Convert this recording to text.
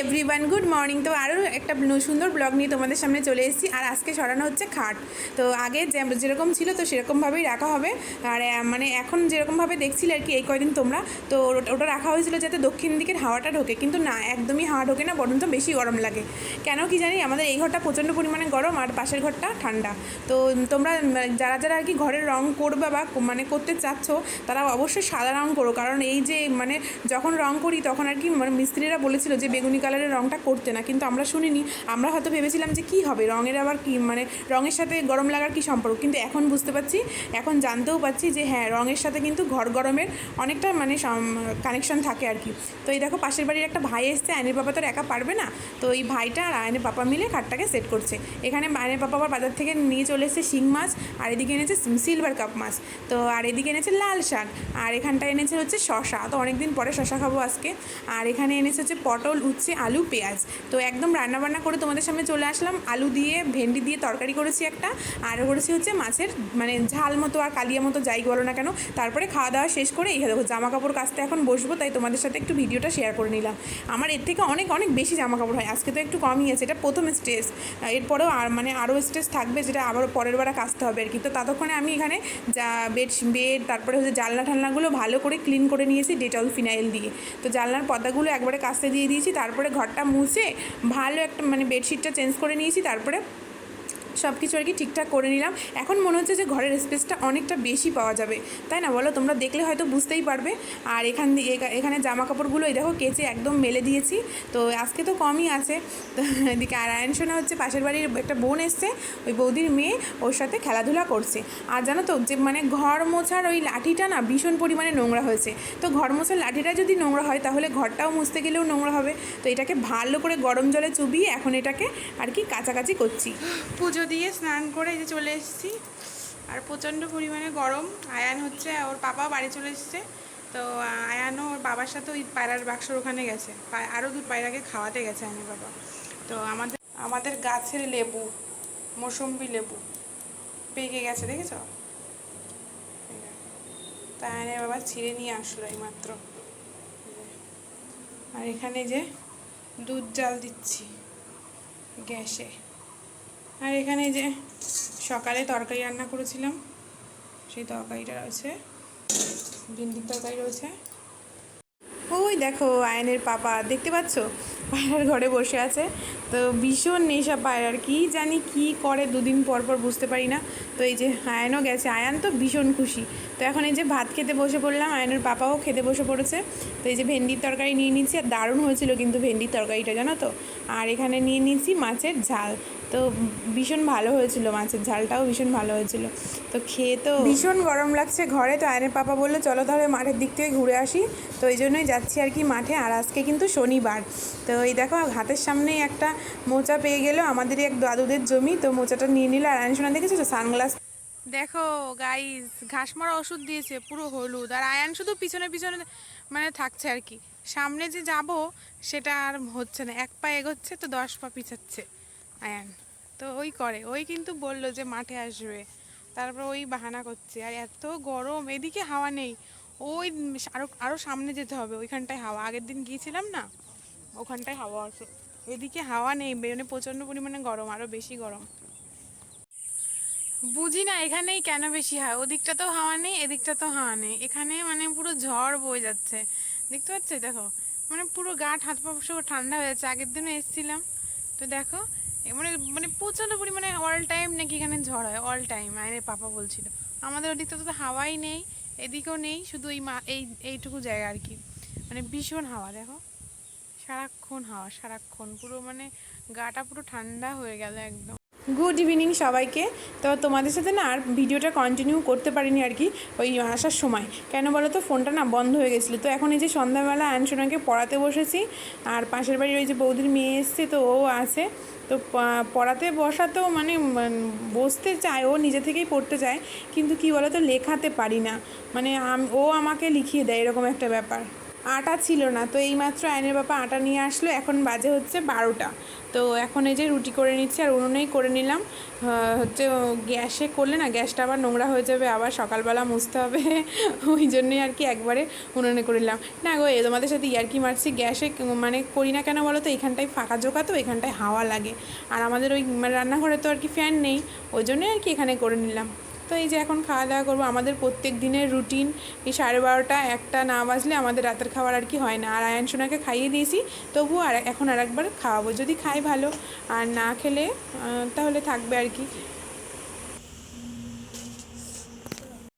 Everyone, good morning. তো আরও একটা সুন্দর ব্লগ নিয়ে তোমাদের সামনে চলে এসেছি। আর আজকে সরানো হচ্ছে খাট। তো আগে যেরকম ছিল তো সেরকমভাবেই রাখা হবে। আর মানে এখন যেরকমভাবে দেখছিলে আর কি এই কয়দিন তোমরা, তো ওটা রাখা হয়েছিল যাতে দক্ষিণ দিকের হাওয়াটা ঢোকে, কিন্তু না, একদমই হাওয়া ঢোকে না, বরঞ্চ বেশি গরম লাগে। কেন কি জানি, আমাদের এই ঘরটা প্রচণ্ড পরিমাণে গরম আর পাশের ঘরটা ঠান্ডা। তো তোমরা যারা যারা আর কি ঘরের রং করবে বা মানে করতে চাচ্ছ, তারা অবশ্যই সাদা রং করো। কারণ এই যে মানে যখন রং করি তখন আর কি মানে মিস্ত্রিরা বলেছিল যে বেগুনি কালারের রংটা করতে না, কিন্তু আমরা শুনিনি। আমরা হয়তো ভেবেছিলাম যে কী হবে, রঙের আবার কি মানে রঙের সাথে গরম লাগার কী সম্পর্ক, কিন্তু এখন বুঝতে পারছি, এখন জানতেও পারছি যে হ্যাঁ, রঙের সাথে কিন্তু ঘর গরমের অনেকটা মানে কানেকশন থাকে আর কি। তো এই দেখো, পাশের বাড়ির একটা ভাই এসছে, আয়নের পাপা তো একা পারবে না, তো এই ভাইটা আর আয়নের পাপা মিলে খাটটাকে সেট করছে। এখানে আয়নের পাপা আবার বাজার থেকে নিয়ে চলে এসেছে শিং মাছ, আর এদিকে এনেছে সিলভার কাপ মাছ, তো আর এদিকে এনেছে লাল শাক, আর এখানটা এনেছে হচ্ছে শশা। তো অনেকদিন পরে শশা খাবো আজকে। আর এখানে এনেছে হচ্ছে পটল, উচ্ছে, আলু, পেঁয়াজ। তো একদম রান্নাবান্না করে তোমাদের সামনে চলে আসলাম। আলু দিয়ে ভেন্ডি দিয়ে তরকারি করেছি একটা, আর করেছি হচ্ছে মাছের মানে ঝাল মতো আর কালিয়া মতো, যাই বলো না কেন। তারপরে খাওয়া দাওয়া শেষ করে এই দেখো জামা কাপড় কাচতে এখন বসবো, তাই তোমাদের সাথে একটু ভিডিওটা শেয়ার করে নিলাম। আমার এর থেকে অনেক অনেক বেশি জামা কাপড় হয়, আজকে তো একটু কমই আছে, এটা প্রথম স্টেজ। এরপরেও আর মানে আরও স্টেজ থাকবে, যেটা আবার পরের বার কাচতে হবে আর কি। তো ততক্ষণে আমি এখানে যা বেড তারপরে হচ্ছে জানলা ঠান্নাগুলো ভালো করে ক্লিন করে নিয়েছি ডেটল ফিনাইল দিয়ে। তো জানলার পর্দাগুলো একবারে কাচতে দিয়ে দিয়েছি, তারপরে ঘরটা মুছে ভালো একটা মানে বেডশিটটা চেঞ্জ করে নিয়েছি, তারপরে সব কিছু আর কি ঠিকঠাক করে নিলাম। এখন মনে হচ্ছে যে ঘরের স্পেসটা অনেকটা বেশি পাওয়া যাবে, তাই না বলো? তোমরা দেখলে হয়তো বুঝতেই পারবে। আর এখানে জামা কাপড়গুলো এই দেখো কেচে একদম মেলে দিয়েছি। তো আজকে তো কমই আছে। তো এদিকে আর আয়ন শোনা হচ্ছে পাশের বাড়ির একটা বোন এসছে, ওই বৌদির মেয়ে, ওর সাথে খেলাধুলা করছে। আর জানো তো যে মানে ঘর মোছার ওই লাঠিটা না ভীষণ পরিমাণে নোংরা হয়েছে। তো ঘর মোছার লাঠিটা যদি নোংরা হয় তাহলে ঘরটাও মুছতে গেলেও নোংরা হবে। তো এটাকে ভালো করে গরম জলে চুবিয়ে এখন এটাকে আর কি কাচাকাচি করছি। পুজো দিয়ে স্নান করে এই যে চলে এসেছি, আর প্রচণ্ড পরিমাণে গরম। আয়ান হচ্ছে ওর পাপাও বাড়ি চলে এসেছে। তো আয়ানও ওর বাবার সাথে ওই পায়রার বাক্সর ওখানে গেছে, আরও দু পায়রাকে খাওয়াতে গেছে আয়নের বাবা। তো আমাদের গাছের লেবু, মৌসম্বি লেবু পেকে গেছে, দেখেছ? তা আয়নের বাবা ছিঁড়ে নিয়ে আসলো এই মাত্র। আর এখানে যে দুধ জাল দিচ্ছি গ্যাসে। আর এখানে যে সকালে তরকারি রান্না করেছিলাম, সেই তরকারিটা রয়েছে, ভিন্ডির তরকারি রয়েছে। ওই দেখো আয়নের পাপা, দেখতে পাচ্ছ পায়রার ঘরে বসে আছে। তো ভীষণ নেশা পায়রার, কি জানি কি করে দুদিন পর পর বুঝতে পারি না। তো এই যে আয়নও গেছে, আয়ান তো ভীষণ খুশি। তো এখন এই যে ভাত খেতে বসে পড়লাম, আয়নের পাপাও খেতে বসে পড়েছে। তো এই যে ভেন্ডির তরকারি নিয়ে নিচ্ছি, আর দারুণ হয়েছিল কিন্তু ভেন্ডির তরকারিটা, জানো তো। আর এখানে নিয়ে নিচ্ছি মাছের ঝাল, তো ভীষণ ভালো হয়েছিল, মাছের ঝালটাও ভীষণ ভালো হয়েছিল। তো খেয়ে তো ভীষণ গরম লাগছে ঘরে। তো আয়নের পাপা বললো চলো তাহলে মাঠের দিক থেকে ঘুরে আসি। তো এই জন্যই যাচ্ছি আর কি মাঠে। আর আজকে কিন্তু শনিবার। তো এই দেখো হাতের সামনেই একটা মোচা পেয়ে গেল, আমাদেরই এক দাদুদের জমি। তো মোচাটা নিয়ে নিল। আর আয়নসোনা দেখেছো তো সানগ্লাস, দেখো গাইস, ঘাস মারা ওষুধ দিয়েছে পুরো হলুদ। আর আয়ান শুধু পিছনে পিছনে মানে থাকছে আর কি, সামনে যে যাব সেটা আর হচ্ছে না, এক পা এগোচ্ছে তো 10 পা পিছাচ্ছে আয়ান। তো ওই করে, ওই কিন্তু বললো যে মাঠে আসবে, তারপর ওই বাহানা করছে। আর এত গরম, এদিকে হাওয়া নেই, ওই আরো আরো সামনে যেতে হবে, ওইখানটায় হাওয়া। আগের দিন গিয়েছিলাম না, ওখানটায় হাওয়া আছে, এদিকে হাওয়া নেই, মানে প্রচণ্ড পরিমাণে গরম, আরও বেশি গরম। বুঝি না এখানেই কেন বেশি হয়, ওদিকটা তো হাওয়া নেই, এদিকটা তো হাওয়া নেই, এখানে মানে পুরো ঝড় বয়ে যাচ্ছে, দেখতে পাচ্ছ? দেখো মানে পুরো গা হাত পা সব ঠান্ডা হয়ে যাচ্ছে। আগের দিনও এসেছিলাম, তো দেখো মানে মানে প্রচণ্ড পরিমাণে অল টাইম নাকি এখানে ঝড় হয়, অল টাইম। আরে পাপা বলছিল আমাদের ওদিকটা তো হাওয়াই নেই, এদিকেও নেই, শুধু এইটুকু জায়গা আর কি, মানে ভীষণ হাওয়া। দেখো সারাক্ষণ হাওয়া, সারাক্ষণ পুরো মানে গাটা পুরো ঠান্ডা হয়ে গেল একদম। গুড ইভিনিং সবাইকে। তো তোমাদের সাথে না আর ভিডিওটা কন্টিনিউ করতে পারিনি আর কি, ওই আসার সময়। কেন বলো তো, ফোনটা না বন্ধ হয়ে গেছিলো। তো এখন এই যে সন্ধ্যাবেলা আয়নসোনাকে পড়াতে বসেছি, আর পাশের বাড়ির ওই যে বৌদির মেয়ে এসছে, তো ও আছে। তো পড়াতে বসা তো মানে বসতে চায়, ও নিজে থেকেই পড়তে চায়, কিন্তু কি বলো তো লেখাতে পারি না, মানে ও আমাকে লিখিয়ে দেয়, এরকম একটা ব্যাপার। আটা ছিল না, তো এইমাত্র আয়নের বাবা আটা নিয়ে আসলো। এখন বাজে হচ্ছে 12টা। তো এখন এই যে রুটি করে নিচ্ছি, আর উনুনেই করে নিলাম। হচ্ছে গ্যাসে করলে না গ্যাসটা আবার নোংরা হয়ে যাবে, আবার সকালবেলা মুছতে হবে ওই জন্যই আর কি একবারে উনুনে করে নিলাম। না গো, তোমাদের সাথে ইয়ার্কি মারছি, গ্যাসে মানে করি না কেন বলো তো, এখানটায় ফাঁকা জোকা তো, এখানটায় হাওয়া লাগে, আর আমাদের ওই রান্নাঘরে তো আর কি ফ্যান নেই, ওই জন্যই আর কি এখানে করে নিলাম। তো এই যে এখন খাওয়া দাওয়া করবো। আমাদের প্রত্যেক দিনের রুটিন এই 12:30 1টা না বাজলে আমাদের রাতের খাবার আর কি হয় না। আর আয়ান সোনাকে খাইয়ে দিয়েছি, তবুও এখন আর একবার খাওয়াবো, যদি খাই ভালো, আর না খেলে তাহলে থাকবে আর কি।